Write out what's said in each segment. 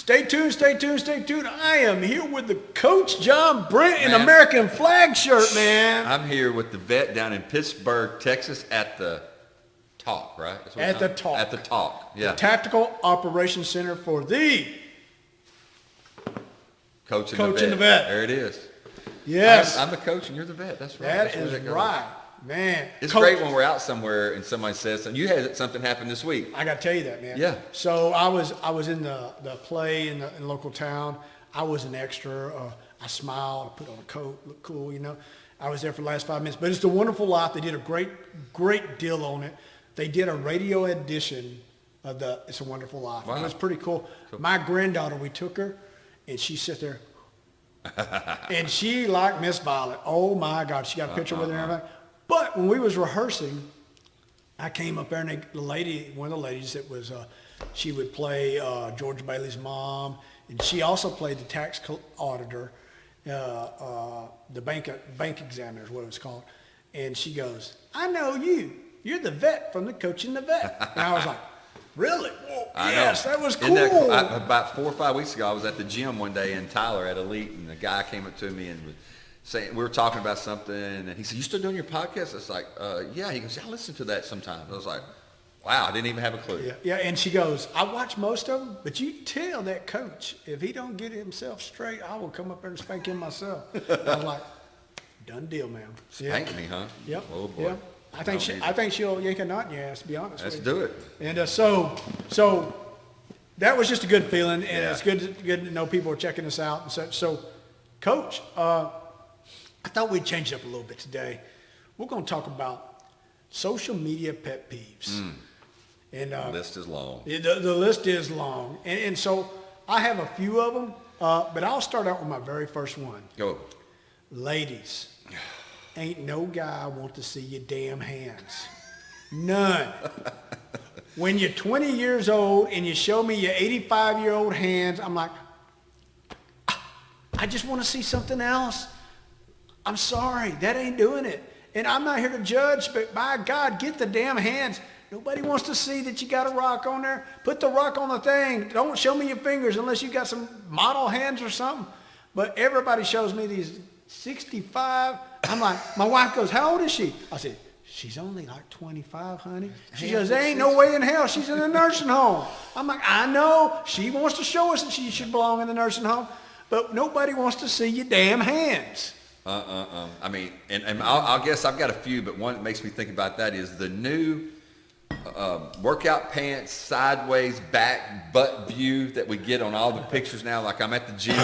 Stay tuned, stay tuned, stay tuned. I am here with the Coach John Brent in American flag shirt, man. I'm here with the vet down in Pittsburgh, Texas at the Talk, right? At the Talk. At the Talk, yeah. The Tactical Operations Center for the Coach and the vet. Vet. There it is. Yes. I'm the coach and you're the vet. That's right. That is right. Man. It's Coach, great when we're out somewhere and somebody says something. You had something happen this week. I got to tell you that, man. Yeah. So I was in the play in the local town. I was an extra. I smiled. I put on a coat, looked cool, you know. I was there for the last 5 minutes. But it's The Wonderful Life. They did a great deal on it. They did a radio edition of the It's a Wonderful Life. Wow. It was pretty cool. My granddaughter, we took her, and she sat there. And she like Miss Violet. Oh, my God. She got a picture with her and everything. But when we was rehearsing, I came up there and one of the ladies that was, she would play George Bailey's mom, and she also played the tax auditor, the bank examiner is what it was called. And she goes, I know you. You're the vet from the Coach and the Vet. And I was like, really? Well, yes, that was cool. About 4 or 5 weeks ago, I was at the gym one day in Tyler at Elite, and a guy came up to me and was saying, we were talking about something, and he said, you still doing your podcast? I was like, yeah. He goes, yeah, I listen to that sometimes. I was like, wow, I didn't even have a clue. Yeah, and she goes, I watch most of them, but you tell that coach, if he don't get himself straight, I will come up there and spank him myself. I was like, done deal, man. Spank me, huh? Yep. Oh, boy. Yep. I think she'll yank a knot in your ass, to be honest Let's with you. do it. And so that was just a good feeling, and it's good to know people are checking us out and such. So, Coach, I thought we'd change it up a little bit today. We're going to talk about social media pet peeves. And the list is long. The list is long. And so I have a few of them, but I'll start out with my very first one. Go. Ladies, ain't no guy want to see your damn hands. None. When you're 20 years old and you show me your 85-year-old hands, I'm like, I just want to see something else. I'm sorry, that ain't doing it. And I'm not here to judge, but by God, get the damn hands. Nobody wants to see that you got a rock on there. Put the rock on the thing. Don't show me your fingers unless you got some model hands or something. But everybody shows me these 65. I'm like, my wife goes, how old is she? I said, she's only like 25, honey. She goes, there ain't no way in hell. She's in a nursing home. I'm like, I know. She wants to show us that she should belong in the nursing home. But nobody wants to see your damn hands. I mean, and I'll guess I've got a few, but one that makes me think about that is the new workout pants, sideways, back, butt view that we get on all the pictures now. Like I'm at the gym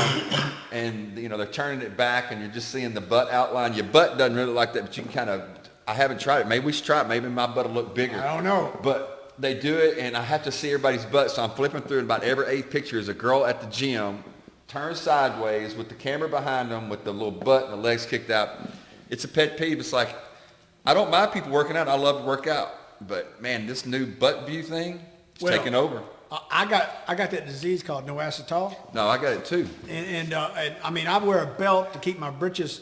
and, you know, they're turning it back and you're just seeing the butt outline. Your butt doesn't really like that, but you can kind of, I haven't tried it. Maybe we should try it. Maybe my butt will look bigger. I don't know. But they do it and I have to see everybody's butt. So I'm flipping through and about every 8th picture is a girl at the gym turned sideways with the camera behind them with the little butt and the legs kicked out. It's a pet peeve. It's like, I don't mind people working out. I love to work out. But, man, this new butt view thing is taking over. I got that disease called no acetol. No, I got it too. And I mean, I wear a belt to keep my britches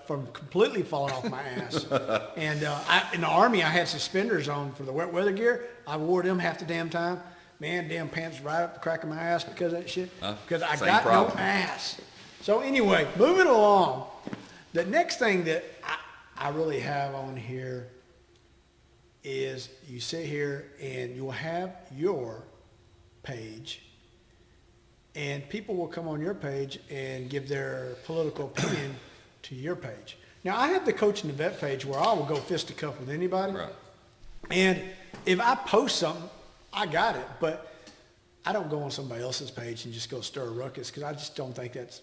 from completely falling off my ass. And in the Army, I had suspenders on for the wet weather gear. I wore them half the damn time. Man, damn pants right up the crack of my ass because of that shit. Because I got no ass. So anyway, moving along. The next thing that I really have on here is you sit here and you'll have your page and people will come on your page and give their political opinion to your page. Now, I have the Coach and the Vet page where I will go fisticuff with anybody. Right. And if I post something, I got it, but I don't go on somebody else's page and just go stir a ruckus because I just don't think that's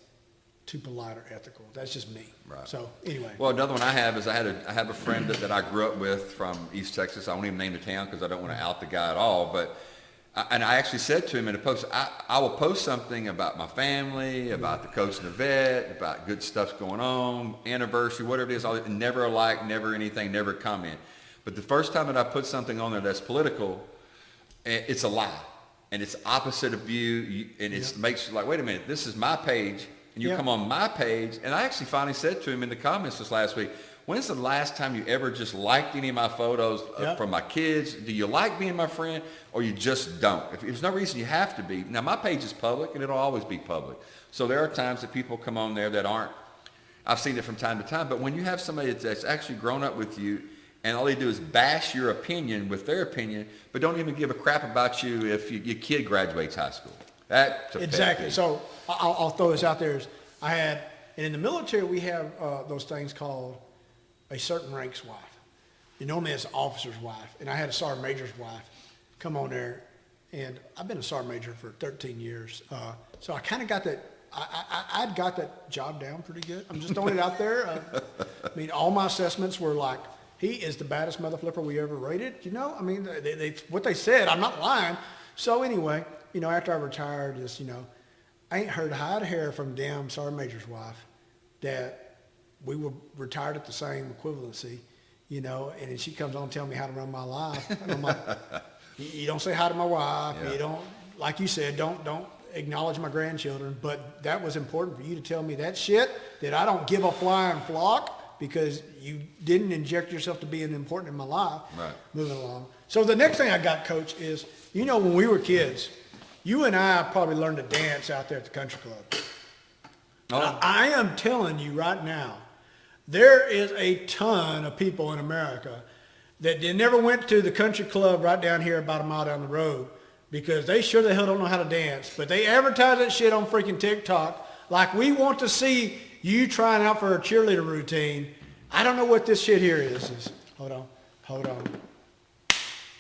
too polite or ethical. That's just me. Right. So anyway. Well, another one I have is I have a friend that I grew up with from East Texas. I won't even name the town because I don't want to out the guy at all. But I actually said to him in a post, I will post something about my family, about the Coach and the Vet, about good stuff going on, anniversary, whatever it is. Never a like, never anything, never comment. But the first time that I put something on there that's political, it's a lie. And it's opposite of you. And it makes you like, wait a minute, this is my page. And you come on my page. And I actually finally said to him in the comments this last week, when's the last time you ever just liked any of my photos from my kids? Do you like being my friend, or you just don't? If there's no reason you have to be. Now, my page is public, and it'll always be public. So there are times that people come on there that aren't. I've seen it from time to time. But when you have somebody that's actually grown up with you, and all they do is bash your opinion with their opinion, but don't even give a crap about you if your kid graduates high school. That's a Exactly. So I'll throw this out there. And in the military, we have those things called a certain rank's wife. Normally it's an officer's wife. And I had a sergeant major's wife come on there. And I've been a sergeant major for 13 years. So I kind of got that. I'd got that job down pretty good. I'm just throwing it out there. I mean, all my assessments were like, he is the baddest mother flipper we ever rated. I mean, what they said, I'm not lying. So anyway, after I retired, I ain't heard hide hair from damn sergeant major's wife that we were retired at the same equivalency, and then she comes on and tell me how to run my life. And I'm like, you don't say hi to my wife. Yeah. You don't, like you said, don't acknowledge my grandchildren. But that was important for you to tell me that shit, that I don't give a flying flock because you didn't inject yourself to being important in my life. Right. Moving along. So the next thing I got, Coach, is, when we were kids, you and I probably learned to dance out there at the country club. Oh. I am telling you right now, there is a ton of people in America that they never went to the country club right down here about a mile down the road because they sure the hell don't know how to dance. But they advertise that shit on freaking TikTok like we want to see you trying out for a cheerleader routine. I don't know what this shit here is. Hold on.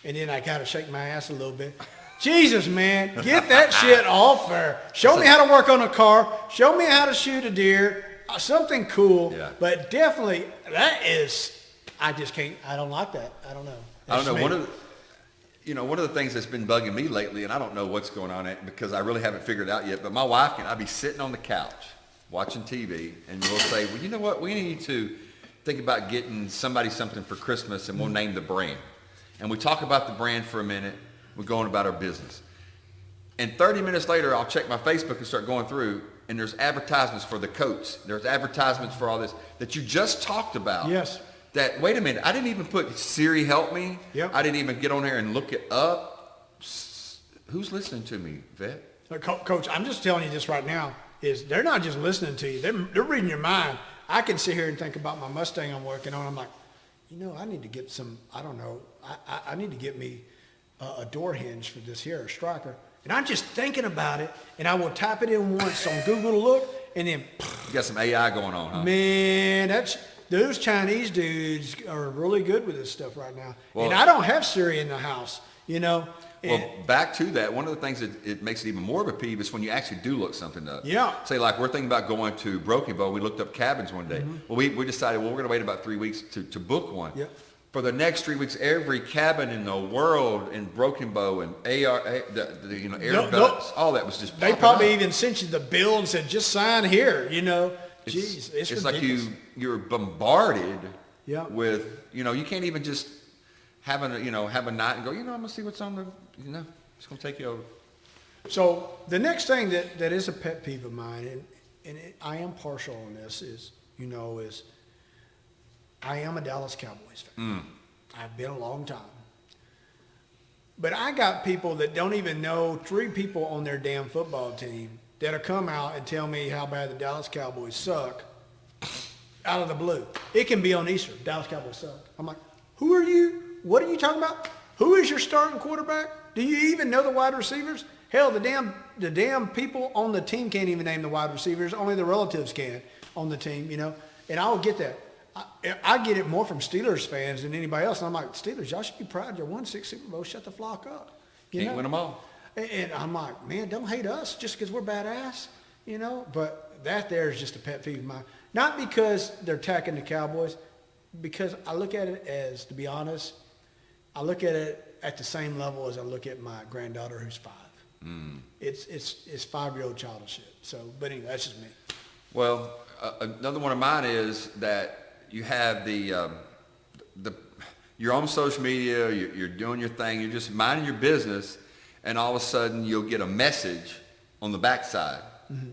And then I gotta shake my ass a little bit. Jesus, man, get that shit off there. Show me how to work on a car. Show me how to shoot a deer. Something cool. Yeah. But definitely, I just can't, I don't like that. I don't know. I don't know. One of the things that's been bugging me lately, and I don't know what's going on because I really haven't figured it out yet, but my wife and I be sitting on the couch watching TV, and we'll say, well, you know what? We need to think about getting somebody something for Christmas, and we'll name the brand. And we talk about the brand for a minute. We're going about our business. And 30 minutes later, I'll check my Facebook and start going through, and there's advertisements for the coats. There's advertisements for all this that you just talked about. Yes. That, wait a minute, I didn't even put Siri help me. Yep. I didn't even get on there and look it up. Who's listening to me, Vet? Coach, I'm just telling you this right now, is they're not just listening to you. They're reading your mind. I can sit here and think about my Mustang I'm working on. I'm like, I need to get some, I don't know, I need to get me a door hinge for this here, a striker. And I'm just thinking about it, and I will type it in once on Google to look, and then... You got some AI going on, huh? Man, those Chinese dudes are really good with this stuff right now. Well, and I don't have Siri in the house, Well, back to that, one of the things that it makes it even more of a peeve is when you actually do look something up. Yeah. Say, like, we're thinking about going to Broken Bow. We looked up cabins one day. Mm-hmm. Well, we decided, we're going to wait about 3 weeks to book one. Yep. For the next 3 weeks, every cabin in the world in Broken Bow and Airbus, all that was just They probably even sent you the bill and said, just sign here, Jeez, it's like you're bombarded with, you can't even just have a night and go, I'm going to see what's on the, it's going to take you over. So the next thing that is a pet peeve of mine, and I am partial on this, is I am a Dallas Cowboys fan. I've been a long time. But I got people that don't even know 3 people on their damn football team that'll come out and tell me how bad the Dallas Cowboys suck out of the blue. It can be on Easter. Dallas Cowboys suck. I'm like, who are you? What are you talking about? Who is your starting quarterback? Do you even know the wide receivers? Hell, the damn people on the team can't even name the wide receivers. Only the relatives can on the team, And I will get that. I get it more from Steelers fans than anybody else. And I'm like, Steelers, y'all should be proud. You won 6 Super Bowls. Shut the flock up. Can't win them all. And I'm like, man, don't hate us just because we're badass, But that there is just a pet peeve of mine. Not because they're attacking the Cowboys, because I look at it as, to be honest, I look at it at the same level as I look at my granddaughter who's 5. It's 5-year-old childish shit. So, but anyway, that's just me. Well, another one of mine is that you have you're on social media, you're doing your thing, you're just minding your business, and all of a sudden you'll get a message on the backside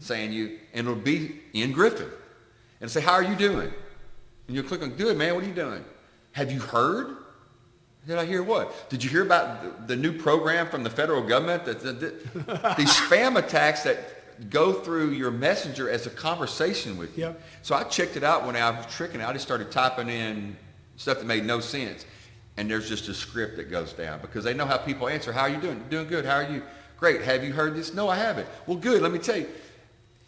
saying and it'll be Ian Griffin, and say, how are you doing? And you'll click on, good, man, what are you doing? Have you heard? Did I hear what? Did you hear about the new program from the federal government? These spam attacks that go through your messenger as a conversation with you. Yep. So I checked it out when I was tricking. I just started typing in stuff that made no sense. And there's just a script that goes down because they know how people answer. How are you doing? Doing good. How are you? Great. Have you heard this? No, I haven't. Well, good. Let me tell you.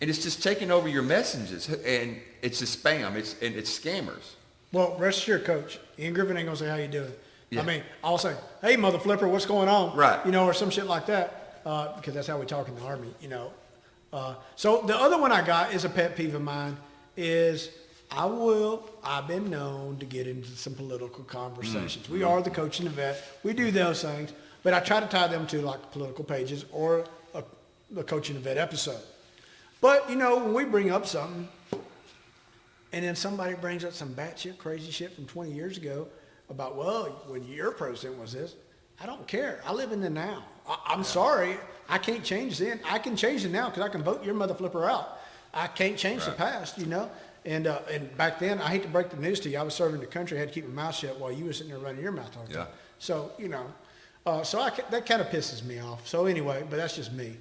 And it's just taking over your messages. And it's a spam. It's scammers. Well, rest assured, Coach, Ian Griffin ain't going to say, how you doing? Yeah. I mean, I'll say, hey, mother flipper, what's going on? Right. You know, or some shit like that, because that's how we talk in the Army, you know. So the other one I got is a pet peeve of mine is I've been known to get into some political conversations. We are the coach and the vet. We do those things, but I try to tie them to like political pages or the coach and the vet episode. But, you know, when we bring up something and then somebody brings up some batshit crazy shit from 20 years ago about, well, when your president was this, I don't care. I live in the now. I'm sorry. I can't change then. I can change it now because I can vote your mother flipper out. I can't change the past, you know. And back then, I hate to break the news to you, I was serving the country. I had to keep my mouth shut while you were sitting there running your mouth all the time. So, you know, that kind of pisses me off. So anyway, but that's just me.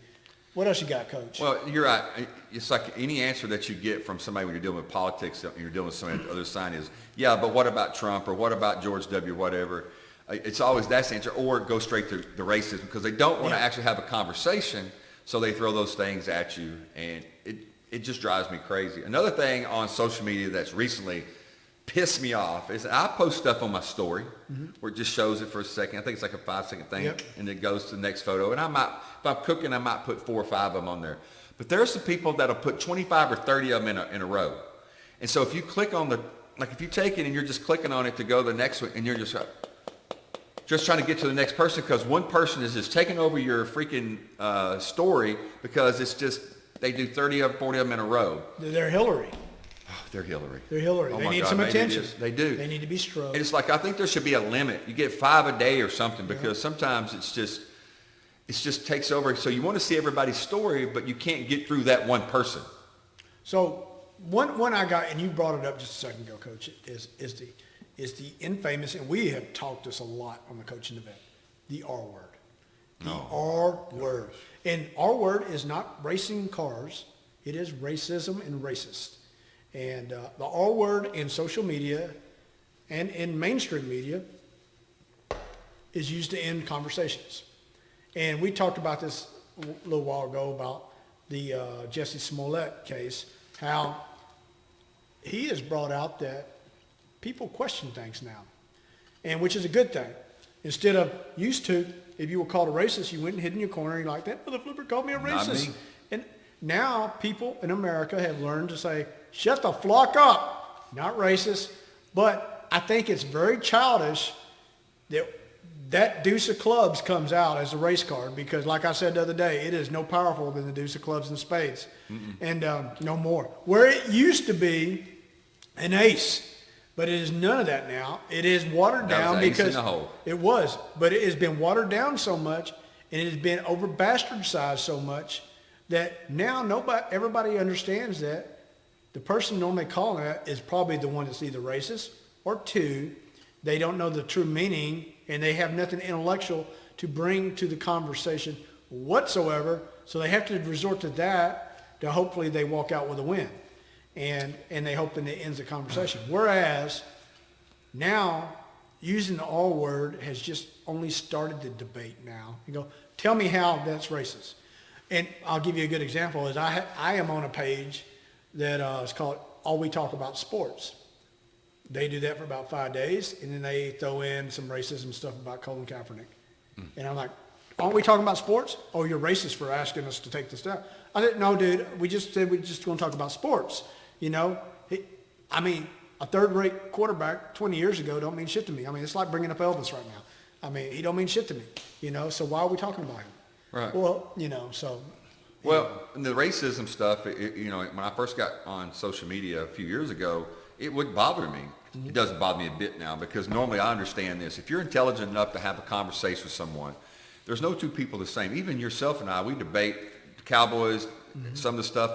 What else you got, Coach? Well, you're right. It's like any answer that you get from somebody when you're dealing with politics and you're dealing with some other side is, yeah, but what about Trump or what about George W., whatever. It's always that's the answer, or go straight to the racism because they don't want to actually have a conversation, so they throw those things at you, and it just drives me crazy. Another thing on social media that's recently pissed me off is I post stuff on my story where it just shows it for a second. I think it's like a 5-second thing, and it goes to the next photo. And if I'm cooking, I might put 4 or 5 of them on there. But there are some people that'll put 25 or 30 of them in a row. And so if you click on if you take it and you're just clicking on it to go to the next one, and you're just trying to get to the next person because one person is just taking over your freaking story because it's just, they do 30 or 40 of them in a row. They're Hillary. They're Hillary. They're Hillary. Oh they my need God, some attention. They do. They need to be stroked. And it's like, I think there should be a limit. You get 5 a day or something because sometimes it just takes over. So you want to see everybody's story, but you can't get through that one person. So one I got, and you brought it up just a second ago, Coach, is the infamous, and we have talked this a lot on the Coaching Event, the R word. The R word. And R word is not racing cars. It is racism and racist. And the R word in social media and in mainstream media is used to end conversations. And we talked about this a little while ago about the Jussie Smollett case, how he has brought out that people question things now, and which is a good thing. Instead of used to, if you were called a racist, you went and hid in your corner and you're like, that mother flipper called me a racist. Not me. And now people in America have learned to say, shut the flock up. Not racist, but I think it's very childish that deuce of clubs comes out as a race card because, like I said the other day, it is no powerful than the deuce of clubs and spades. And no more. Where it used to be an ace, but it is none of that now. It is watered down because it was, but it has been watered down so much and it has been over bastardized so much that now everybody understands that the person normally calling that is probably the one that's either racist or two, they don't know the true meaning and they have nothing intellectual to bring to the conversation whatsoever. So they have to resort to that to hopefully they walk out with a win. And they hope that it ends the conversation. Whereas now using the R word has just only started the debate now. You go, tell me how that's racist. And I'll give you a good example is I am on a page that is called All We Talk About Sports. They do that for about 5 days, and then they throw in some racism stuff about Colin Kaepernick. And I'm like, aren't we talking about sports? Oh, you're racist for asking us to take this down. I said, no, dude, we just said we're just going to talk about sports. You know, a third-rate quarterback 20 years ago don't mean shit to me. I mean, it's like bringing up Elvis right now. I mean, he don't mean shit to me, you know, so why are we talking about him? Right. Well, you know, so. Well, and the racism stuff, you know, when I first got on social media a few years ago, it wouldn't bother me. It doesn't bother me a bit now because normally I understand this. If you're intelligent enough to have a conversation with someone, there's no two people the same. Even yourself and I, we debate the Cowboys, some of the stuff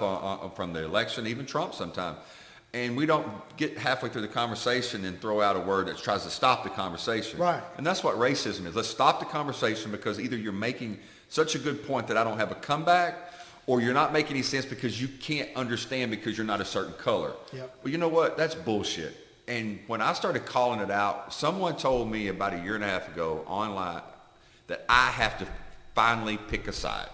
from the election, even Trump sometimes. and we don't get halfway through the conversation and throw out a word that tries to stop the conversation. Right. And that's what racism is. Let's stop the conversation because either you're making such a good point that I don't have a comeback, or you're not making any sense because you can't understand because you're not a certain color. Yep. Well, you know what? That's bullshit. And when I started calling it out, someone told me about a year and a half ago online that I have to finally pick a side.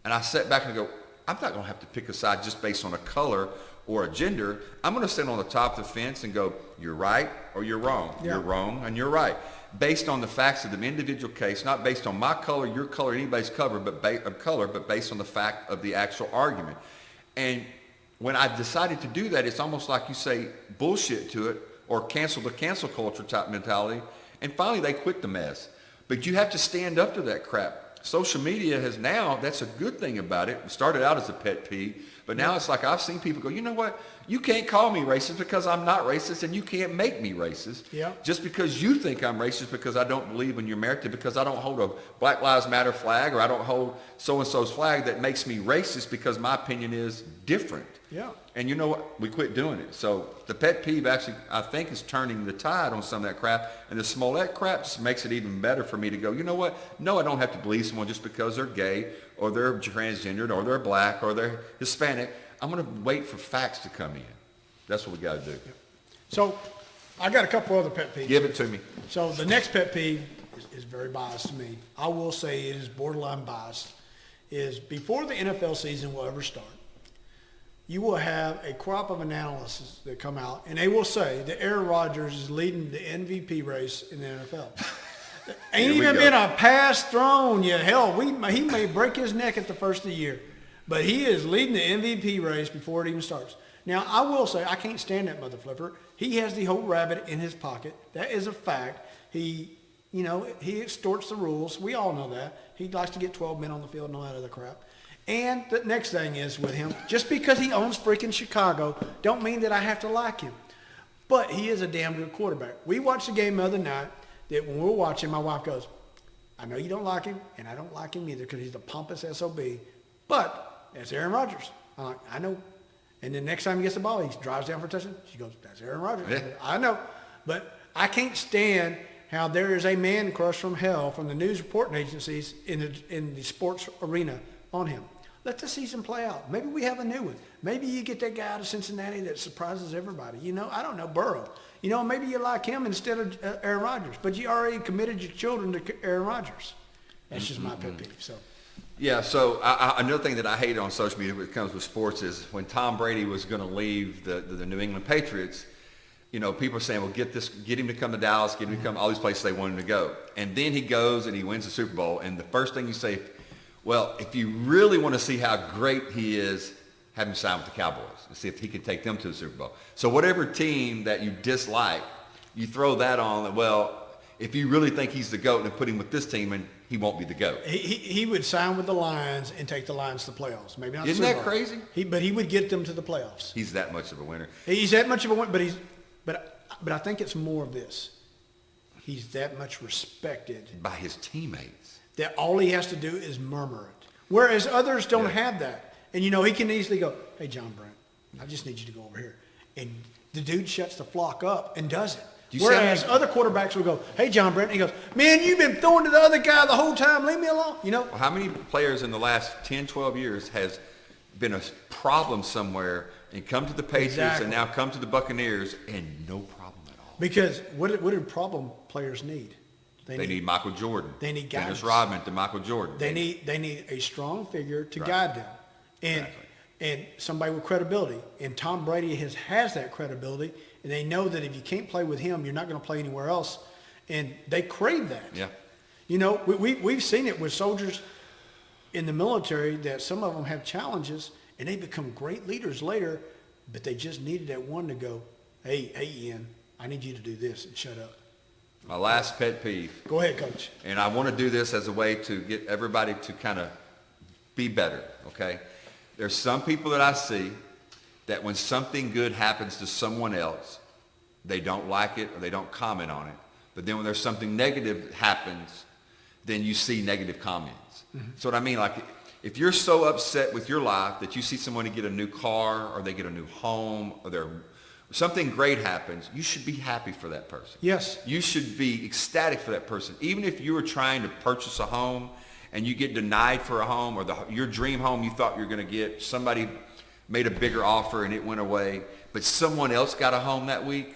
And I sat back and go, I'm not going to have to pick a side just based on a color or a gender. I'm going to sit on the top of the fence and go, you're right or you're wrong. Yeah. You're wrong and you're right. Based on the facts of the individual case, not based on my color, your color, anybody's color, but based on the fact of the actual argument. And when I decided to do that, it's almost like you say bullshit to it or cancel the cancel culture type mentality. And finally, they quit the mess. But you have to stand up to that crap. Social media has now, that's a good thing about it. It started out as a pet peeve, but now it's like I've seen people go, you know what? You can't call me racist because I'm not racist, and you can't make me racist. Yeah. Just because you think I'm racist because I don't believe in your merit, because I don't hold a Black Lives Matter flag or I don't hold so-and-so's flag, that makes me racist because my opinion is different. Yeah. And you know what? We quit doing it. So the pet peeve actually, I think, is turning the tide on some of that crap. And the Smollett crap just makes it even better for me to go, you know what? No, I don't have to believe someone just because they're gay or they're transgendered or they're black or they're Hispanic. I'm going to wait for facts to come in. That's what we got to do. So I got a couple other pet peeves. Give it to me. So the next pet peeve is very biased to me. I will say it is borderline biased. Is before the NFL season will ever start, you will have a crop of analysis that come out, and they will say that Aaron Rodgers is leading the MVP race in the NFL. Ain't even been a pass thrown yet. Hell, he may break his neck at the first of the year, but he is leading the MVP race before it even starts. Now, I will say, I can't stand that mother flipper. He has the whole rabbit in his pocket. That is a fact. He extorts the rules. We all know that. He likes to get 12 men on the field and all that other crap. And the next thing is with him, just because he owns freaking Chicago, don't mean that I have to like him. But he is a damn good quarterback. We watched the game the other night that when we were watching, my wife goes, I know you don't like him, and I don't like him either because he's a pompous SOB, but that's Aaron Rodgers. I'm like, I know. And then next time he gets the ball, he drives down for a touchdown. She goes, that's Aaron Rodgers. Yeah. I know. But I can't stand how there is a man crush from hell from the news reporting agencies in the sports arena on him. Let the season play out. Maybe we have a new one. Maybe you get that guy out of Cincinnati that surprises everybody. I don't know, Burrow. Maybe you like him instead of Aaron Rodgers, but you already committed your children to Aaron Rodgers. That's just my pet peeve. So. Yeah, so another thing that I hate on social media when it comes with sports is when Tom Brady was going to leave the New England Patriots, people are saying, well, get him to come to Dallas, get him to come all these places they want him to go. And then he goes and he wins the Super Bowl. And the first thing you say, well, if you really want to see how great he is, have him sign with the Cowboys and see if he can take them to the Super Bowl. So whatever team that you dislike, you throw that on, well, if you really think he's the GOAT, then put him with this team and he won't be the GOAT. He would sign with the Lions and take the Lions to the playoffs. Maybe not. Isn't that crazy? But he would get them to the playoffs. He's that much of a winner. He's that much of a winner, but I think it's more of this. He's that much respected By his teammates. That all he has to do is murmur it. Whereas others don't have that. And, he can easily go, hey, John Brent, I just need you to go over here. And the dude shuts the flock up and does it. Whereas other quarterbacks will go, hey, John Brent, and he goes, man, you've been throwing to the other guy the whole time. Leave me alone. Well, how many players in the last 10, 12 years has been a problem somewhere and come to the Patriots and now come to the Buccaneers and no problem at all? Because what do problem players need? They need Michael Jordan. They need guidance. Dennis Rodman to Michael Jordan. They need a strong figure to guide them. And somebody with credibility. And Tom Brady has that credibility. And they know that if you can't play with him, you're not going to play anywhere else. And they crave that. Yeah. We've seen it with soldiers in the military that some of them have challenges and they become great leaders later, but they just needed that one to go, hey, Ian, I need you to do this and shut up. My last pet peeve. Go ahead, Coach. And I want to do this as a way to get everybody to kind of be better, okay? There's some people that I see that when something good happens to someone else, they don't like it or they don't comment on it. But then when there's something negative that happens, then you see negative comments. Mm-hmm. So what I mean, like If you're so upset with your life that you see someone get a new car or they get a new home or something great happens, you should be happy for that person. Yes. You should be ecstatic for that person. Even if you were trying to purchase a home and you get denied for a home, or your dream home you thought you were going to get, somebody made a bigger offer and it went away, but someone else got a home that week.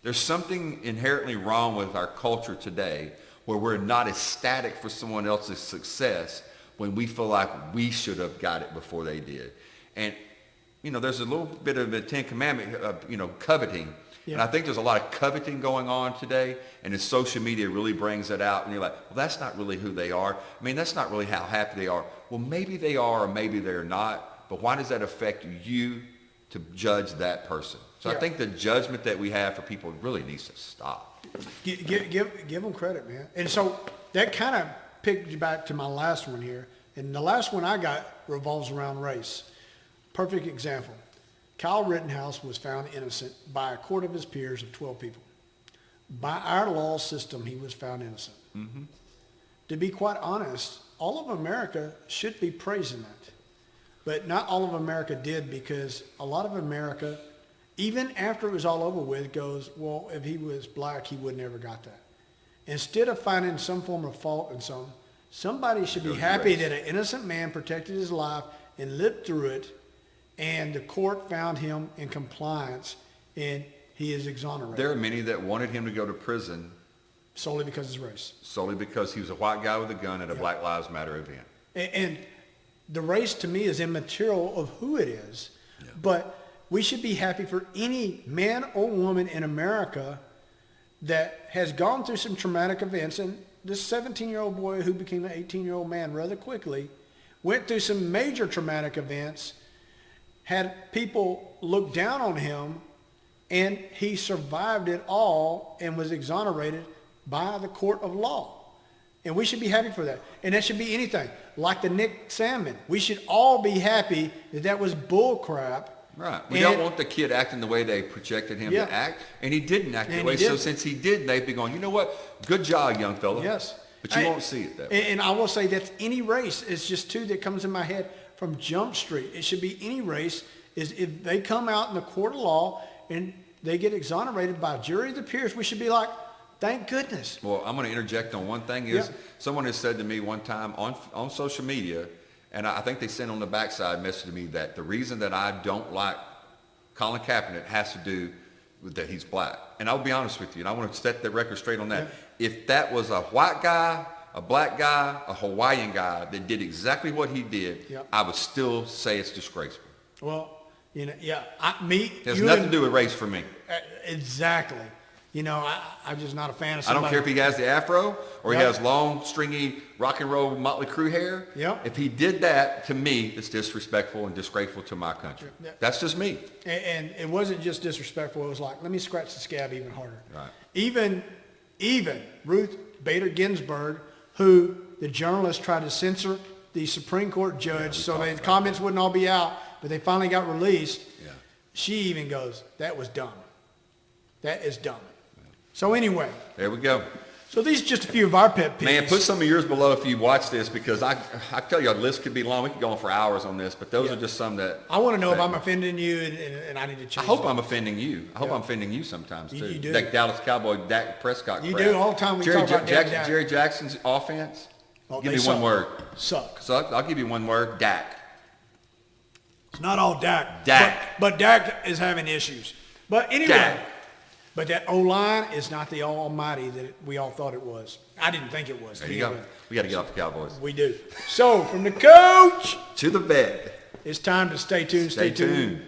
There's something inherently wrong with our culture today where we're not ecstatic for someone else's success when we feel like we should have got it before they did. And, there's a little bit of the Ten Commandments, coveting. Yeah. And I think there's a lot of coveting going on today, and the social media really brings that out. And you're like, well, that's not really who they are. I mean, that's not really how happy they are. Well, maybe they are or maybe they're not, but why does that affect you to judge that person? So yeah. I think the judgment that we have for people really needs to stop. Give them credit, man. And so that kind of picked you back to my last one here. And the last one I got revolves around race. Perfect example. Kyle Rittenhouse was found innocent by a court of his peers of 12 people. By our law system, he was found innocent. Mm-hmm. To be quite honest, all of America should be praising that. But not all of America did, because a lot of America, even after it was all over with, goes, well, if he was black, he would never got that. Instead of finding some form of fault in somebody should be happy that an innocent man protected his life and lived through it, and the court found him in compliance, and he is exonerated. There are many that wanted him to go to prison solely because of his race. Solely because he was a white guy with a gun at a Black Lives Matter event. And the race to me is immaterial of who it is, but we should be happy for any man or woman in America that has gone through some traumatic events. And this 17-year-old boy who became an 18-year-old man rather quickly went through some major traumatic events, had people look down on him, and he survived it all and was exonerated by the court of law. And we should be happy for that. And that should be anything. Like the Nick Salmon. We should all be happy that was bull crap. Right. We don't want the kid acting the way they projected him to act. And he didn't act that way. So since he did, they'd be going, you know what? Good job, young fella. Yes. But you won't see it that way. And I will say that's any race. It's just two that comes in my head from Jump Street. It should be any race. Is if they come out in the court of law and they get exonerated by a jury of their peers, we should be like, thank goodness. Well, I'm going to interject on one thing. Someone has said to me one time on social media, and I think they sent on the backside message to me that the reason that I don't like Colin Kaepernick has to do with that he's black. And I'll be honest with you, and I want to set the record straight on that. Yeah. If that was a white guy, a black guy, a Hawaiian guy that did exactly what he did, I would still say it's disgraceful. Well, it has nothing to do with race for me. Exactly. I'm just not a fan of somebody. I don't care if he has the afro or he Yep. has long, stringy, rock and roll Motley Crue hair. Yep. If he did that, to me, it's disrespectful and disgraceful to my country. Yep. That's just me. And it wasn't just disrespectful. It was like, let me scratch the scab even harder. Right. Even Ruth Bader Ginsburg, who the journalists tried to censor the Supreme Court judge so the comments wouldn't all be out, but they finally got released. Yeah. She even goes, that was dumb. That is dumb. So anyway. There we go. So these are just a few of our pet peeves. Man, put some of yours below if you watch this, because I tell you, a list could be long. We could go on for hours on this, but those are just some that... I want to know if I'm offending you, and I need to change I hope I'm offending you. I hope I'm offending you sometimes, too. You do. That Dallas Cowboy Dak Prescott You crap. do all the time. We talk about Dak. Jerry Jackson's offense? Well, give me one word. Suck. I'll give you one word. Dak. It's not all Dak. Dak. But Dak is having issues. But anyway... Dak. But that O-line is not the almighty that we all thought it was. I didn't think it was. There you go. We got to get off the Cowboys. We do. So, from the coach to the vet. It's time to stay tuned. Stay tuned.